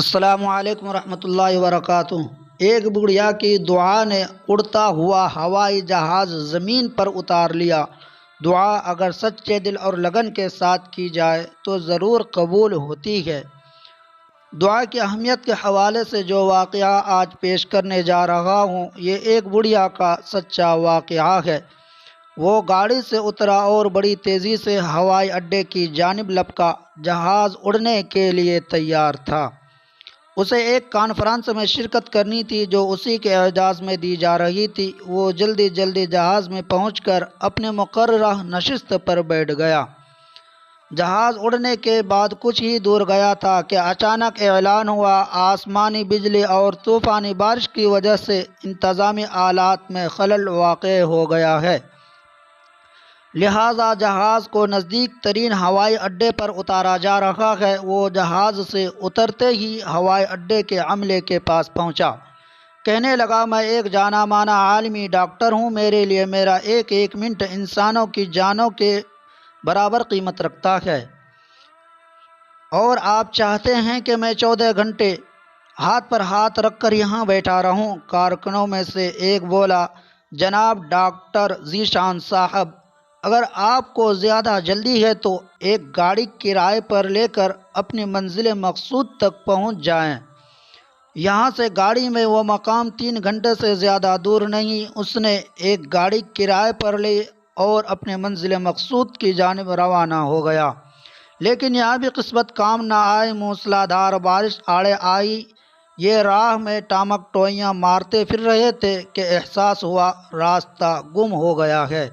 السلام علیکم ورحمۃ اللہ وبرکاتہ۔ ایک بڑھیا کی دعا نے اڑتا ہوا ہوائی جہاز زمین پر اتار لیا۔ دعا اگر سچے دل اور لگن کے ساتھ کی جائے تو ضرور قبول ہوتی ہے۔ دعا کی اہمیت کے حوالے سے جو واقعہ آج پیش کرنے جا رہا ہوں، یہ ایک بڑھیا کا سچا واقعہ ہے۔ وہ گاڑی سے اترا اور بڑی تیزی سے ہوائی اڈے کی جانب لپکا۔ جہاز اڑنے کے لیے تیار تھا۔ اسے ایک کانفرنس میں شرکت کرنی تھی جو اسی کے اعزاز میں دی جا رہی تھی۔ وہ جلدی جہاز میں پہنچ کر اپنے مقررہ نشست پر بیٹھ گیا۔ جہاز اڑنے کے بعد کچھ ہی دور گیا تھا کہ اچانک اعلان ہوا، آسمانی بجلی اور طوفانی بارش کی وجہ سے انتظامی آلات میں خلل واقع ہو گیا ہے، لہذا جہاز کو نزدیک ترین ہوائی اڈے پر اتارا جا رہا ہے۔ وہ جہاز سے اترتے ہی ہوائی اڈے کے عملے کے پاس پہنچا۔ کہنے لگا، میں ایک جانا مانا عالمی ڈاکٹر ہوں۔ میرے لیے میرا ایک ایک منٹ انسانوں کی جانوں کے برابر قیمت رکھتا ہے، اور آپ چاہتے ہیں کہ میں 14 گھنٹے ہاتھ پر ہاتھ رکھ کر یہاں بیٹھا رہوں؟ کارکنوں میں سے ایک بولا، جناب ڈاکٹر ذیشان صاحب، اگر آپ کو زیادہ جلدی ہے تو ایک گاڑی کرائے پر لے کر اپنی منزل مقصود تک پہنچ جائیں۔ یہاں سے گاڑی میں وہ مقام 3 گھنٹے سے زیادہ دور نہیں۔ اس نے ایک گاڑی کرائے پر لی اور اپنے منزل مقصود کی جانب روانہ ہو گیا، لیکن یہاں بھی قسمت کام نہ آئی۔ موسلادھار بارش آڑے آئی۔ یہ راہ میں ٹامک ٹوئیاں مارتے پھر رہے تھے کہ احساس ہوا راستہ گم ہو گیا ہے۔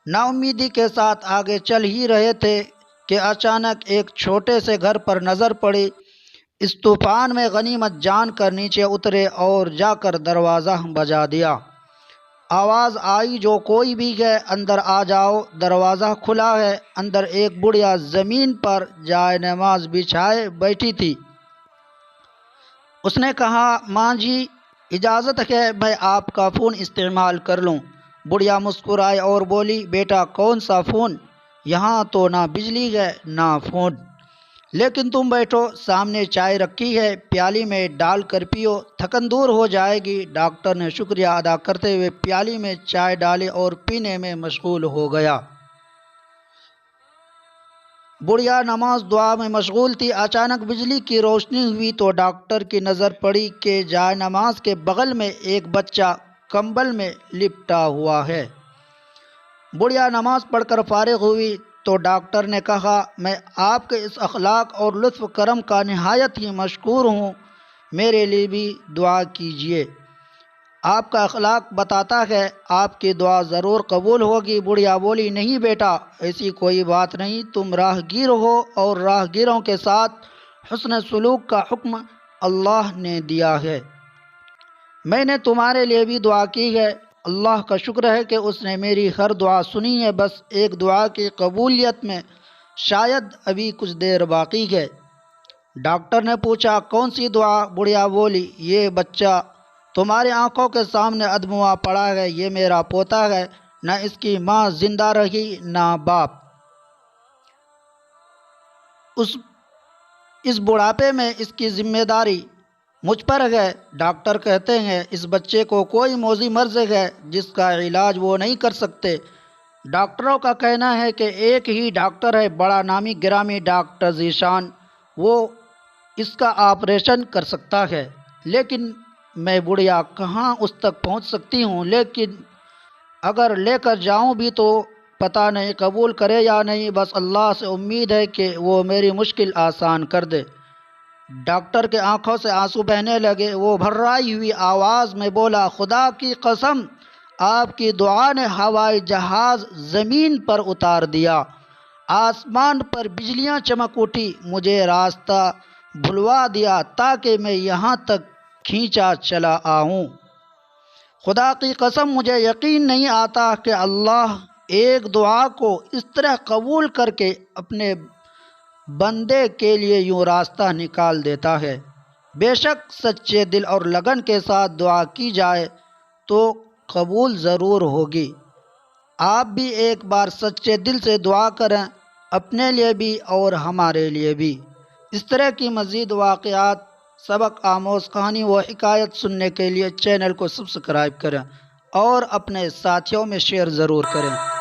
نا امیدی کے ساتھ آگے چل ہی رہے تھے کہ اچانک ایک چھوٹے سے گھر پر نظر پڑی۔ اس طوفان میں غنیمت جان کر نیچے اترے اور جا کر دروازہ بجا دیا۔ آواز آئی، جو کوئی بھی ہے اندر آ جاؤ، دروازہ کھلا ہے۔ اندر ایک بڑھیا زمین پر جائے نماز بچھائے بیٹھی تھی۔ اس نے کہا، ماں جی اجازت ہے میں آپ کا فون استعمال کر لوں؟ بڑھیا مسکرائی اور بولی، بیٹا کون سا فون؟ یہاں تو نہ بجلی ہے نہ فون، لیکن تم بیٹھو، سامنے چائے رکھی ہے، پیالی میں ڈال کر پیو، تھکن دور ہو جائے گی۔ ڈاکٹر نے شکریہ ادا کرتے ہوئے پیالی میں چائے ڈالی اور پینے میں مشغول ہو گیا۔ بڑھیا نماز دعا میں مشغول تھی۔ اچانک بجلی کی روشنی ہوئی تو ڈاکٹر کی نظر پڑی کہ جائے نماز کے بغل میں ایک بچہ کمبل میں لپٹا ہوا ہے۔ بڑھیا نماز پڑھ کر فارغ ہوئی تو ڈاکٹر نے کہا، میں آپ کے اس اخلاق اور لطف کرم کا نہایت ہی مشکور ہوں، میرے لیے بھی دعا کیجیے۔ آپ کا اخلاق بتاتا ہے آپ کی دعا ضرور قبول ہوگی۔ بڑھیا بولی، نہیں بیٹا، ایسی کوئی بات نہیں، تم راہ گیر ہو اور راہ گیروں کے ساتھ حسن سلوک کا حکم اللہ نے دیا ہے۔ میں نے تمہارے لیے بھی دعا کی ہے، اللہ کا شکر ہے کہ اس نے میری ہر دعا سنی ہے۔ بس ایک دعا کی قبولیت میں شاید ابھی کچھ دیر باقی ہے۔ ڈاکٹر نے پوچھا، کون سی دعا؟ بڑھیا بولی، یہ بچہ تمہاری آنکھوں کے سامنے ادموا پڑا ہے، یہ میرا پوتا ہے، نہ اس کی ماں زندہ رہی نہ باپ۔ اس بڑھاپے میں اس کی ذمہ داری مجھ پر ہے۔ ڈاکٹر کہتے ہیں اس بچے کو کوئی موذی مرض ہے جس کا علاج وہ نہیں کر سکتے۔ ڈاکٹروں کا کہنا ہے کہ ایک ہی ڈاکٹر ہے، بڑا نامی گرامی ڈاکٹر ذیشان، وہ اس کا آپریشن کر سکتا ہے، لیکن میں بڑھیا کہاں اس تک پہنچ سکتی ہوں؟ لیکن اگر لے کر جاؤں بھی تو پتہ نہیں قبول کرے یا نہیں، بس اللہ سے امید ہے کہ وہ میری مشکل آسان کر دے۔ ڈاکٹر کے آنکھوں سے آنسو بہنے لگے۔ وہ بھررائی ہوئی آواز میں بولا، خدا کی قسم، آپ کی دعا نے ہوائی جہاز زمین پر اتار دیا، آسمان پر بجلیاں چمک اٹھی، مجھے راستہ بھلوا دیا تاکہ میں یہاں تک کھینچا چلا آؤں۔ خدا کی قسم، مجھے یقین نہیں آتا کہ اللہ ایک دعا کو اس طرح قبول کر کے اپنے بندے کے لیے یوں راستہ نکال دیتا ہے۔ بے شک سچے دل اور لگن کے ساتھ دعا کی جائے تو قبول ضرور ہوگی۔ آپ بھی ایک بار سچے دل سے دعا کریں، اپنے لیے بھی اور ہمارے لیے بھی۔ اس طرح کی مزید واقعات، سبق آموز کہانی و حکایت سننے کے لیے چینل کو سبسکرائب کریں اور اپنے ساتھیوں میں شیئر ضرور کریں۔